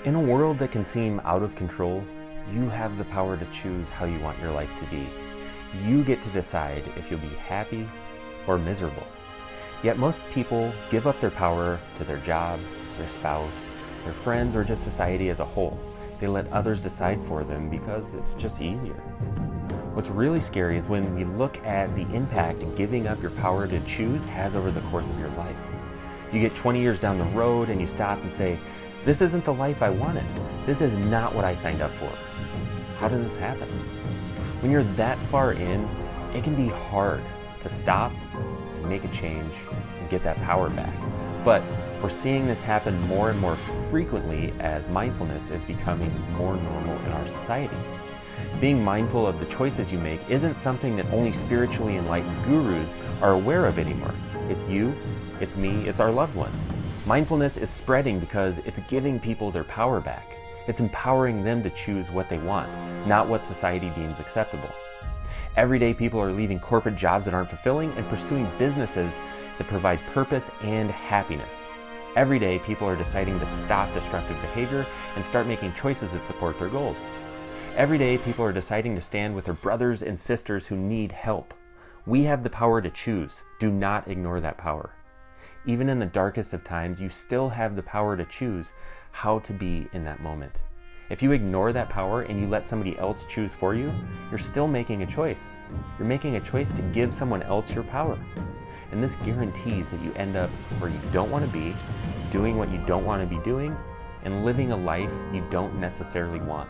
In a world that can seem out of control, you have the power to choose how you want your life to be. You get to decide if you'll be happy or miserable. Yet most people give up their power to their jobs, their spouse, their friends, or just society as a whole. They let others decide for them because it's just easier. What's really scary is when we look at the impact giving up your power to choose has over the course of your life. You get 20 years down the road and you stop and say, this isn't the life I wanted. This is not what I signed up for. How did this happen? When you're that far in, it can be hard to stop and make a change and get that power back. But we're seeing this happen more and more frequently as mindfulness is becoming more normal in our society. Being mindful of the choices you make isn't something that only spiritually enlightened gurus are aware of anymore. It's you, it's me, it's our loved ones. Mindfulness is spreading because it's giving people their power back. It's empowering them to choose what they want, not what society deems acceptable. Every day people are leaving corporate jobs that aren't fulfilling and pursuing businesses that provide purpose and happiness. Every day people are deciding to stop destructive behavior and start making choices that support their goals. Every day people are deciding to stand with their brothers and sisters who need help. We have the power to choose. Do not ignore that power. Even in the darkest of times, you still have the power to choose how to be in that moment. If you ignore that power and you let somebody else choose for you, you're still making a choice. You're making a choice to give someone else your power. And this guarantees that you end up where you don't want to be, doing what you don't want to be doing, and living a life you don't necessarily want.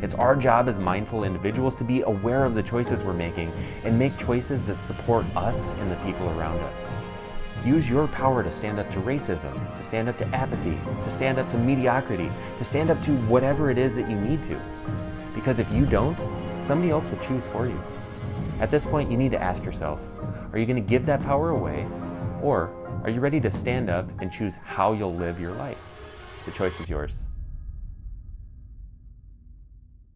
It's our job as mindful individuals to be aware of the choices we're making and make choices that support us and the people around us. Use your power to stand up to racism, to stand up to apathy, to stand up to mediocrity, to stand up to whatever it is that you need to. Because if you don't, somebody else will choose for you. At this point, you need to ask yourself, are you going to give that power away? Or are you ready to stand up and choose how you'll live your life? The choice is yours.